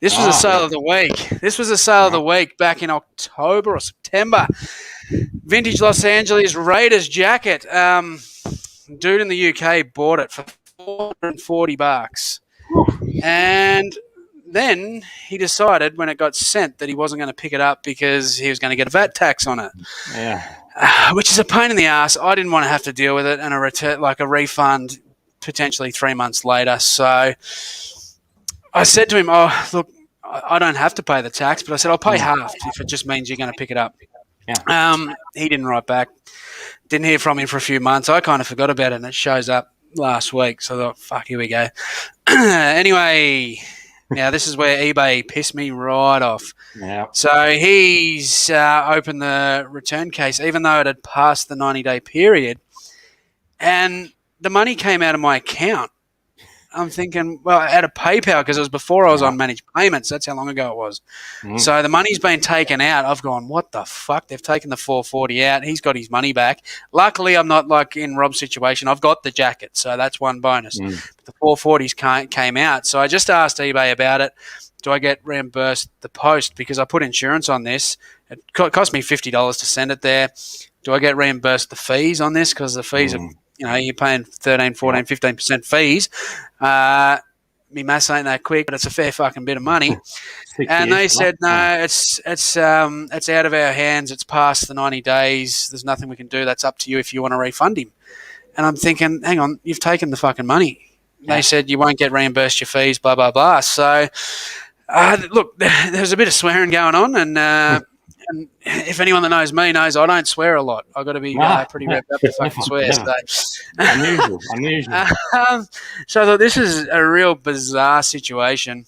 This was a sale of the week. This was a sale of the week back in October or September. Vintage Los Angeles Raiders jacket. Dude in the UK bought it for $440, and then he decided when it got sent that he wasn't going to pick it up because he was going to get a VAT tax on it. Yeah, which is a pain in the ass. I didn't want to have to deal with it and a refund potentially 3 months later. So I said to him, "Oh, look, I don't have to pay the tax, but I said I'll pay half if it just means you're going to pick it up." Yeah. He didn't write back. Didn't hear from him for a few months. I kind of forgot about it, and it shows up last week. So I thought, fuck, here we go. Anyway, now this is where eBay pissed me right off. Yeah. So he's opened the return case, even though it had passed the 90-day period, and the money came out of my account. I'm thinking, well, out of PayPal, because it was before I was on managed payments. That's how long ago it was. So the money's been taken out. I've gone, what the fuck? They've taken the $440 out. He's got his money back. Luckily, I'm not like in Rob's situation. I've got the jacket, so that's one bonus. But the $440s came out. So I just asked eBay about it. Do I get reimbursed the post? Because I put insurance on this. It cost me $50 to send it there. Do I get reimbursed the fees on this? Because the fees are... you're paying 13, 14, 15% fees. Me maths ain't that quick, but it's a fair fucking bit of money. And they said, no, it's out of our hands. It's past the 90 days. There's nothing we can do. That's up to you if you want to refund him. And I'm thinking, hang on, you've taken the fucking money. Yeah. They said you won't get reimbursed your fees, blah, blah, blah. So, look, there's a bit of swearing going on, and if anyone that knows me knows I don't swear a lot. I've got to be pretty wrapped up to fucking swear. So. Unusual. So I thought this is a real bizarre situation.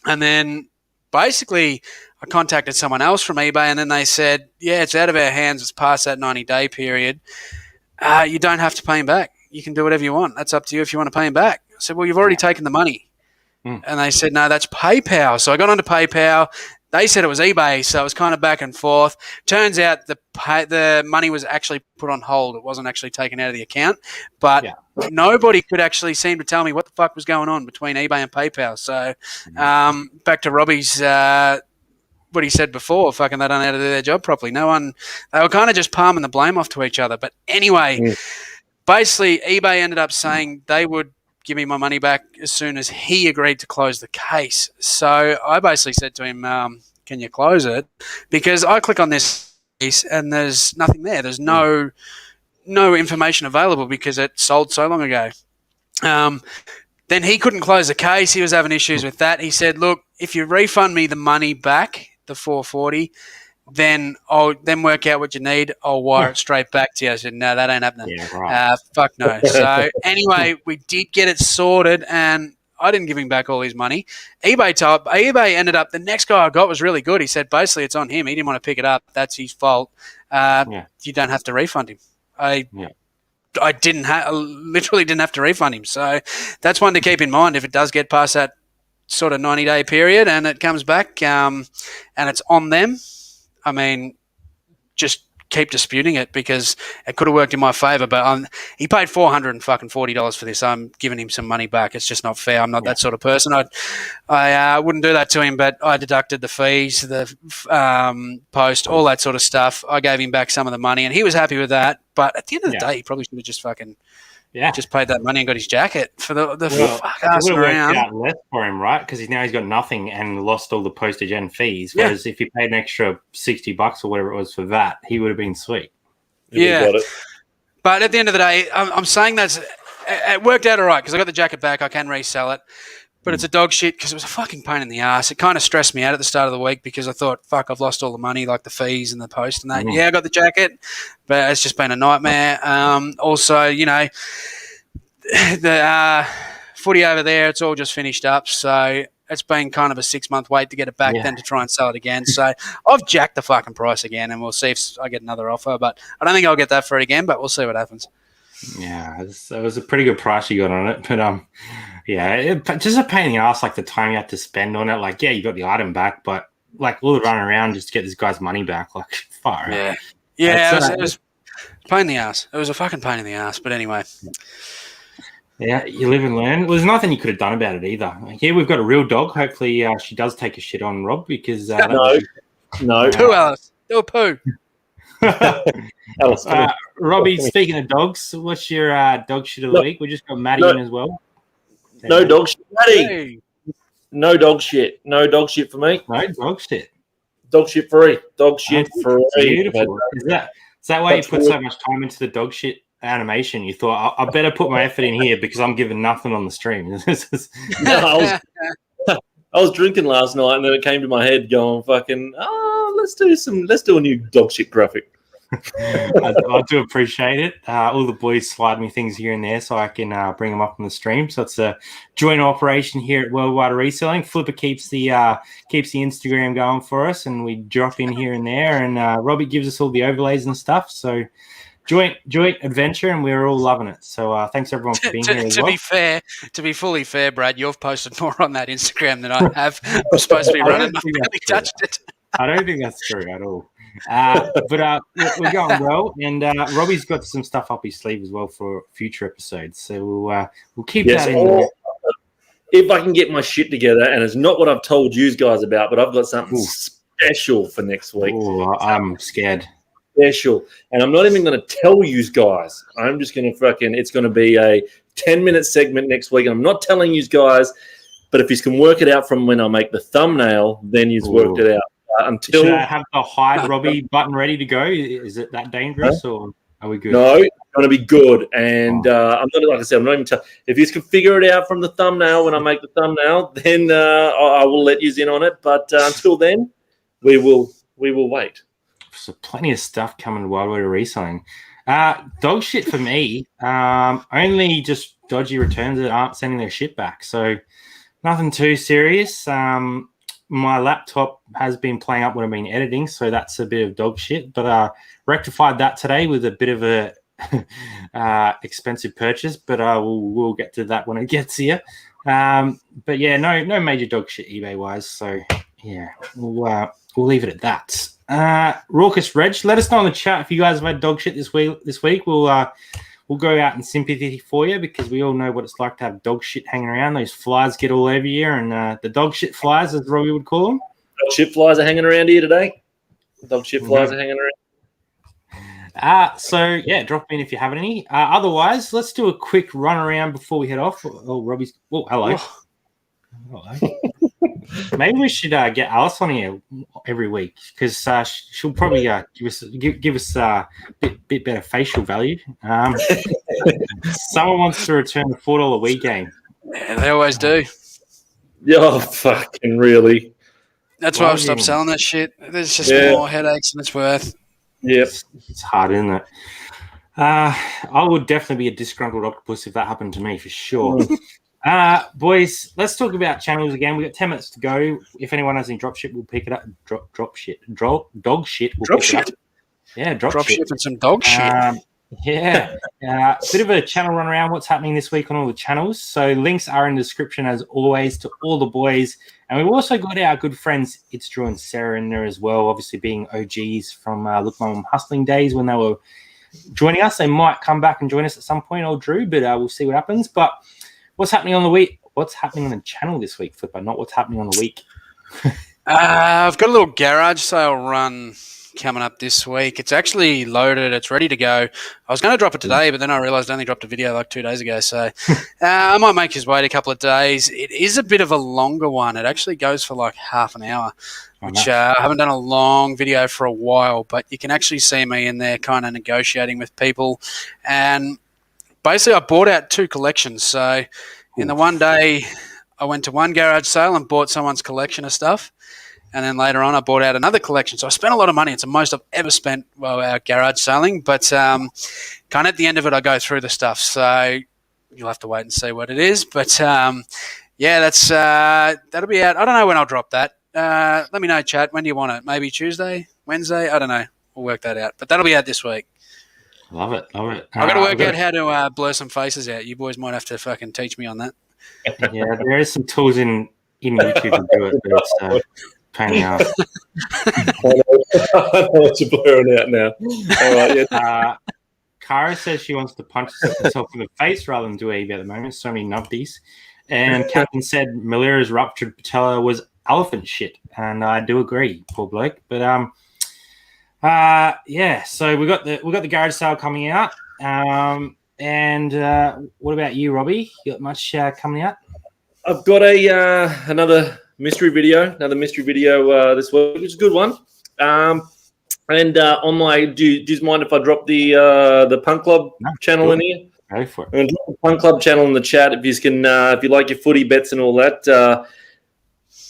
And then basically I contacted someone else from eBay, and then they said, yeah, it's out of our hands. It's past that 90-day period. You don't have to pay him back. You can do whatever you want. That's up to you if you want to pay him back. I said, well, you've already taken the money. And they said, no, that's PayPal. So I got onto PayPal. They said it was eBay, so it was kind of back and forth. Turns out the money was actually put on hold. It wasn't actually taken out of the account. But nobody could actually seem to tell me what the fuck was going on between eBay and PayPal. So back to Robbie's what he said before, fucking they don't know how to do their job properly. They were kind of just palming the blame off to each other. But anyway, basically eBay ended up saying they would give me my money back as soon as he agreed to close the case. So I basically said to him, can you close it? Because I click on this case and there's nothing there. There's no information available because it sold so long ago. Then he couldn't close the case. He was having issues with that. He said, look, if you refund me the money back, the $440, then I'll work out what you need. I'll wire it straight back to you. I said, no, that ain't happening. Yeah, right. Fuck no. So anyway, we did get it sorted, and I didn't give him back all his money. eBay ended up, the next guy I got was really good. He said basically it's on him. He didn't want to pick it up. That's his fault. You don't have to refund him. I literally didn't have to refund him. So that's one to keep in mind if it does get past that sort of 90-day period and it comes back and it's on them. I mean, just keep disputing it because it could have worked in my favour. But he paid $440 for this. I'm giving him some money back. It's just not fair. I'm not that sort of person. I wouldn't do that to him, but I deducted the fees, the post, all that sort of stuff. I gave him back some of the money, and he was happy with that. But at the end of the day, he probably should have just fucking just paid that money and got his jacket for the fuck ass around. Out less for him, right? Because now he's got nothing and lost all the postage and fees. Whereas if he paid an extra $60 or whatever it was for that, he would have been sweet. Got it. But at the end of the day, I'm saying it worked out all right because I got the jacket back. I can resell it. But it's a dog shit because it was a fucking pain in the ass. It kind of stressed me out at the start of the week because I thought, fuck, I've lost all the money, like the fees and the post and that. Yeah, I got the jacket, but it's just been a nightmare. Also, you know, the footy over there, it's all just finished up. So it's been kind of a 6-month wait to get it back, then to try and sell it again. So I've jacked the fucking price again, and we'll see if I get another offer. But I don't think I'll get that for it again, but we'll see what happens. Yeah, it was a pretty good price you got on it, but just a pain in the ass, like the time you had to spend on it. Like, yeah, you got the item back, but like all the running around just to get this guy's money back, like far out. Yeah, it was a pain in the ass. It was a fucking pain in the ass, but anyway. Yeah, you live and learn. Well, there's nothing you could have done about it either. Here we've got a real dog. Hopefully she does take a shit on Rob because no. Poo, Alice. Do a poo. Alice, Robbie, speaking of dogs, what's your dog shit of the week? We just got Maddie in as well. No dog shit, Maddie. No dog shit. No dog shit for me. No dog shit. Dog shit free. Dog shit free. Beautiful. Is that why you put so much time into the dog shit animation? You thought, I better put my effort in here because I'm giving nothing on the stream. No, I was drinking last night and then it came to my head going fucking, let's do a new dog shit graphic. I do appreciate it. All the boys slide me things here and there so I can bring them up on the stream. So it's a joint operation here at Worldwide Reselling. Flipper keeps the Instagram going for us, and we drop in here and there. And Robbie gives us all the overlays and stuff. So joint adventure, and we're all loving it. So thanks everyone for being here as well. To be fully fair, Brad, you've posted more on that Instagram than I have. I'm supposed to be running. I barely touched it. I don't think that's true at all. But we're going well, and Robbie's got some stuff up his sleeve as well for future episodes. So we'll keep that in there. If I can get my shit together, and it's not what I've told you guys about, but I've got something special for next week. I'm scared. Special, and I'm not even going to tell you guys. I'm just going to it's going to be a 10-minute segment next week, and I'm not telling you guys. But if you can work it out from when I make the thumbnail, then you've worked it out. Should I have the hide Robbie button ready to go? Is it that dangerous, or are we good? No, it's going to be good. And I'm not, like I said, I'm not even telling. If you can figure it out from the thumbnail when I make the thumbnail, then I will let you in on it. But until then, we will wait. So plenty of stuff coming to Wide World of Reselling. Dog shit for me. Only just dodgy returns that aren't sending their shit back. So nothing too serious. My laptop has been playing up when I've been editing, so that's a bit of dog shit. But rectified that today with a bit of a expensive purchase. But we'll get to that when it gets here. But yeah, no major dog shit eBay wise. So yeah, we'll leave it at that. Raucous Reg, let us know in the chat if you guys have had dog shit this week. We'll go out in sympathy for you because we all know what it's like to have dog shit hanging around. Those flies get all over you, and the dog shit flies, as Robbie would call them. Dog shit flies are hanging around here today. Dog shit flies are hanging around. So yeah, drop in if you have any. Otherwise, let's do a quick run around before we head off. Robbie's. Oh, hello. Hello. Maybe we should get Alice on here every week because she'll probably give us a bit better facial value. Someone wants to return the $4 Wii game. Yeah, they always do. Oh, fucking really? That's why I've stopped selling that shit. There's just more headaches than it's worth. Yep. It's hard, isn't it? I would definitely be a disgruntled octopus if that happened to me, for sure. Boys, let's talk about channels again. We've got 10 minutes to go. If anyone has any drop shit, we'll pick it up. Dog shit. We'll drop pick shit. It up. Yeah, drop shit and some dog shit. Yeah. Bit of a channel run around what's happening this week on all the channels. So links are in the description as always to all the boys. And we've also got our good friends, It's Drew and Sarah in there as well, obviously being OGs from Look My Mum hustling days when they were joining us. They might come back and join us at some point, old Drew, but we'll see what happens. But what's happening on the week? What's happening on the channel this week, Flipper? Not what's happening on the week. I've got a little garage sale run coming up this week. It's actually loaded. It's ready to go. I was going to drop it today, but then I realised I only dropped a video like 2 days ago. So I might make his wait a couple of days. It is a bit of a longer one. It actually goes for like half an hour, which I haven't done a long video for a while, but you can actually see me in there kind of negotiating with people. And basically I bought out 2 collections. So in the one day I went to one garage sale and bought someone's collection of stuff. And then later on, I bought out another collection. So I spent a lot of money. It's the most I've ever spent out garage selling. But kind of at the end of it, I go through the stuff. So you'll have to wait and see what it is. But, that'll be out. I don't know when I'll drop that. Let me know, chat. When do you want it? Maybe Tuesday, Wednesday? I don't know. We'll work that out. But that'll be out this week. Love it. I've got to work out how to blur some faces out. You boys might have to fucking teach me on that. Yeah, there is some tools in YouTube to do it, but it's pain in the ass. I know what you're blurring out now. All right, yeah. Cara says she wants to punch herself in the face rather than do eBay at the moment. So many numpties. And Captain said Malira's ruptured patella was elephant shit, and I do agree, poor bloke. But so we got the garage sale coming out. And what about you, Robbie? You got much coming out? I've got another mystery video this week, which is a good one. And on my, do you mind if I drop the Punk Club channel in here? Go for it. I'm going to drop the Punk Club channel in the chat. If you can, if you like your footy bets and all that,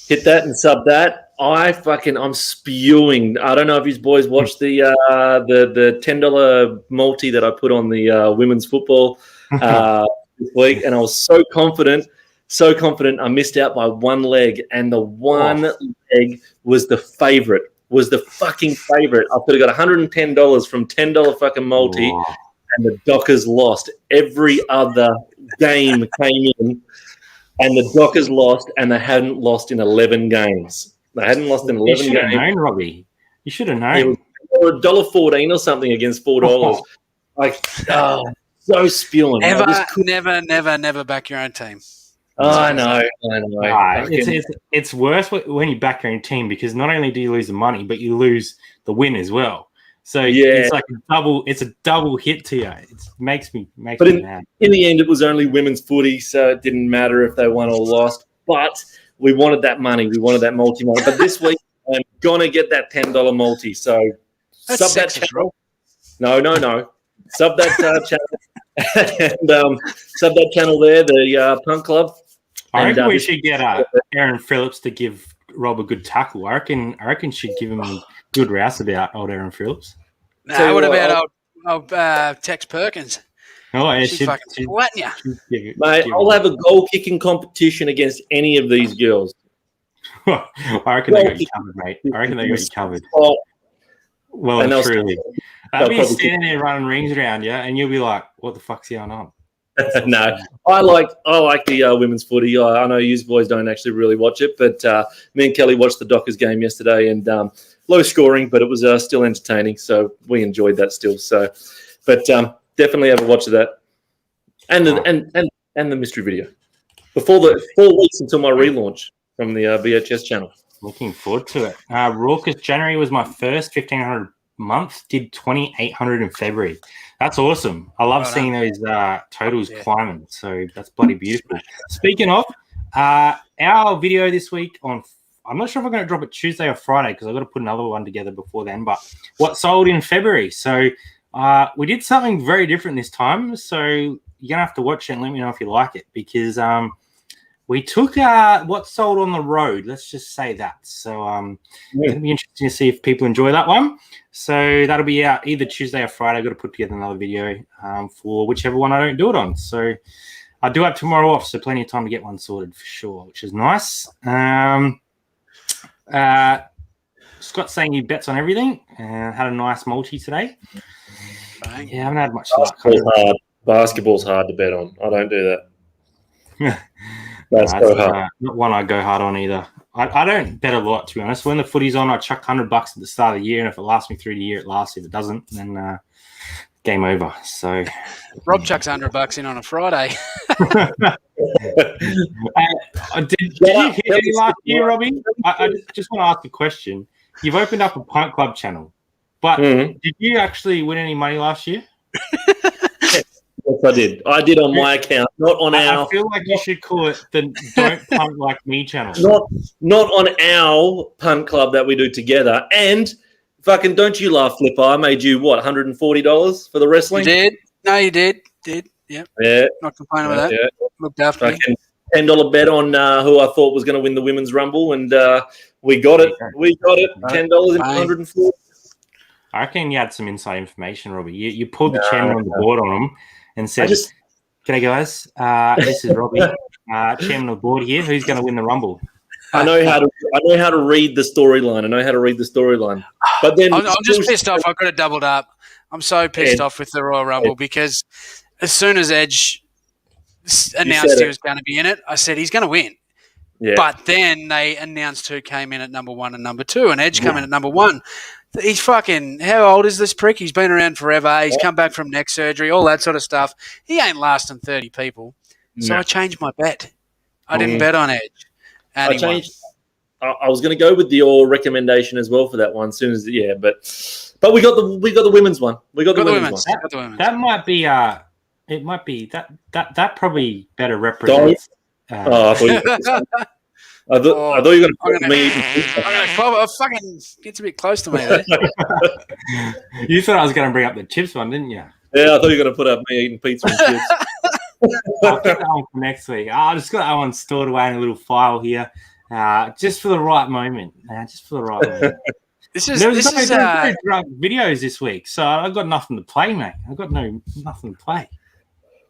hit that and sub that. I'm spewing. I don't know if you boys watched the $10 multi that I put on the women's football this week, and I was so confident. I missed out by one leg, and the one leg was the favorite. Was the fucking favorite. I could have got $110 from $10 fucking multi, and the Dockers lost. Every other game came in, and the Dockers lost, and they hadn't lost in 11 games. They hadn't lost in 11 games. You should have known, Robbie. You should have known. It was $1.14 or something against $4. So spewing. Never back your own team. I know. It's worse when you back your own team, because not only do you lose the money, but you lose the win as well. So it's like a double hit to you. It makes me mad. In the end, it was only women's footy, so it didn't matter if they won or lost. But we wanted that money. We wanted that multi money. But this week, I'm gonna get that $10 multi. So sub that channel. No. Sub that channel and sub that channel there, the Punk Club. I reckon we should get Aaron Phillips to give Rob a good tackle. I reckon she'd give him a good rouse about old Aaron Phillips. So what about old Tex Perkins? Oh, yeah, she'd fucking flatten you. Mate, I'll have a goal kicking competition against any of these girls. I reckon they got you covered, mate. I reckon they got you covered. Well and truly. They'll be standing there running rings around you, and you'll be like, what the fuck's going on? No, I like the women's footy. I know you boys don't actually really watch it, but me and Kelly watched the Dockers game yesterday, and low scoring, but it was still entertaining. So we enjoyed that still. So, but definitely have a watch of that, and the mystery video before the 4 weeks until my relaunch from the VHS channel. Looking forward to it. Raucous January was my first 1,500 month. Did 2,800 in February. That's awesome. I love seeing those totals climbing. So that's bloody beautiful. Speaking of, our video this week I'm not sure if I'm going to drop it Tuesday or Friday, because I've got to put another one together before then, but what sold in February. So we did something very different this time. So you're going to have to watch it and let me know if you like it, because we took what sold on the road. Let's just say that. So it'll be interesting to see if people enjoy that one. So that'll be out either Tuesday or Friday. I've got to put together another video for whichever one I don't do it on. So I do have tomorrow off, so plenty of time to get one sorted for sure, which is nice. Scott's saying he bets on everything. Had a nice multi today. Yeah, I haven't had much luck. Basketball's hard to bet on. I don't do that. That's so hard. Not one I go hard on either. I don't bet a lot, to be honest. When the footy's on, I chuck $100 at the start of the year, and if it lasts me through the year, it lasts. If it doesn't, then game over. So Rob chucks $100 in on a Friday. Did you hit any last year, Robbie? I just want to ask a question. You've opened up a Punk Club channel, but did you actually win any money last year? Yes, I did. I did on my account, not on our. I feel like you should call it the Don't Punk Like Me channel. Not on our Punk Club that we do together. And fucking don't you laugh, Flipper. I made you, what, $140 for the wrestling? You did? No, you did. Yep. Yeah. Not complaining with that. Yeah. Looked after me. $10 bet on who I thought was going to win the women's rumble, and we got it. We got it. $10 in 104. I reckon you had some inside information, Robbie. You pulled the chairman on the board on him and said, "G'day, guys. This is Robbie, chairman of the board here. Who's going to win the rumble?" I know how to read the storyline. But then I'm just pissed off. I could have doubled up. I'm so pissed off with the Royal Rumble because as soon as Edge announced he was going to be in it, I said he's going to win. Yeah. But then they announced who came in at number 1 and number 2, and Edge came in at number 1. He's fucking, how old is this prick? He's been around forever. He's come back from neck surgery, all that sort of stuff. He ain't lasting 30 people. So I changed my bet. I didn't bet on Edge. And I was going to go with your recommendation as well for that one. As soon as but we got the women's one. We got the women's one. That might be it might be that probably better represents. I thought you were going to put me. Fucking gets a bit close to me there. You thought I was going to bring up the chips one, didn't you? Yeah, I thought you were going to put up me eating pizza and chips. I'll get that one for next week. I just got that one stored away in a little file here, just for the right moment. Just for the right moment. There was no drunk videos this week, so I've got nothing to play, mate. I've got nothing to play.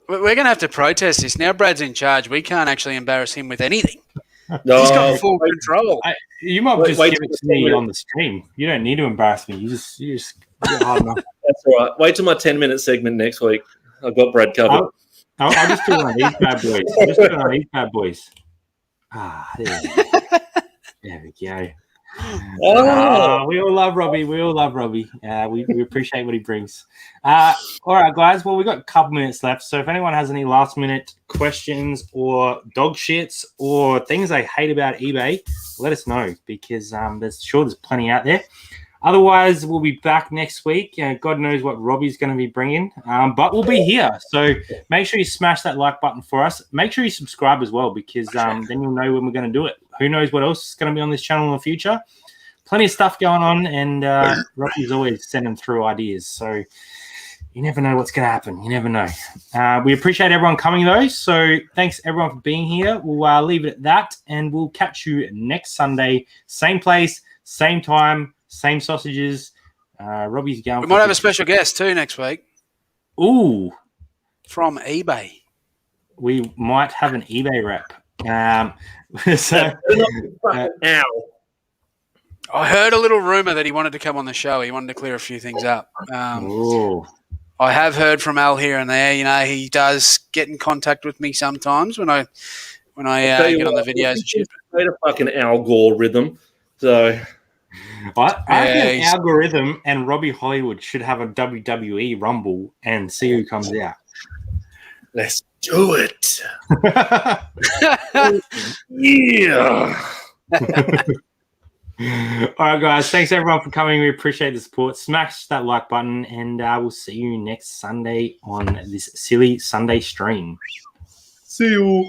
We're going to have to protest this. Now Brad's in charge. We can't actually embarrass him with anything. He's got full control. You might just give it to me on the stream. You don't need to embarrass me. You just get hard enough. That's all right. Wait till my 10-minute segment next week. I've got Brad covered. I'll just do it on these bad boys. There we go. We all love Robbie. We appreciate what he brings. All right, guys. Well, we've got a couple minutes left. So if anyone has any last-minute questions or dog shits or things they hate about eBay, let us know because there's plenty out there. Otherwise, we'll be back next week. God knows what Robbie's going to be bringing, but we'll be here. So make sure you smash that like button for us. Make sure you subscribe as well because then you'll know when we're going to do it. Who knows what else is going to be on this channel in the future. Plenty of stuff going on, and Robbie's always sending through ideas. So you never know what's going to happen. You never know. We appreciate everyone coming, though. So thanks, everyone, for being here. We'll leave it at that, and we'll catch you next Sunday. Same place, same time. Same sausages. Robbie's going. We might have a special guest too next week. Ooh, from eBay. We might have an eBay rep. I heard a little rumor that he wanted to come on the show. He wanted to clear a few things up. I have heard from Al here and there. You know, he does get in contact with me sometimes when I get on the videos and shit. Made a fucking algorithm, so. I think algorithm and Robbie Hollywood should have a WWE Rumble and see who comes out. Let's do it. Yeah. All right, guys. Thanks, everyone, for coming. We appreciate the support. Smash that like button, and we'll see you next Sunday on this silly Sunday stream. See you.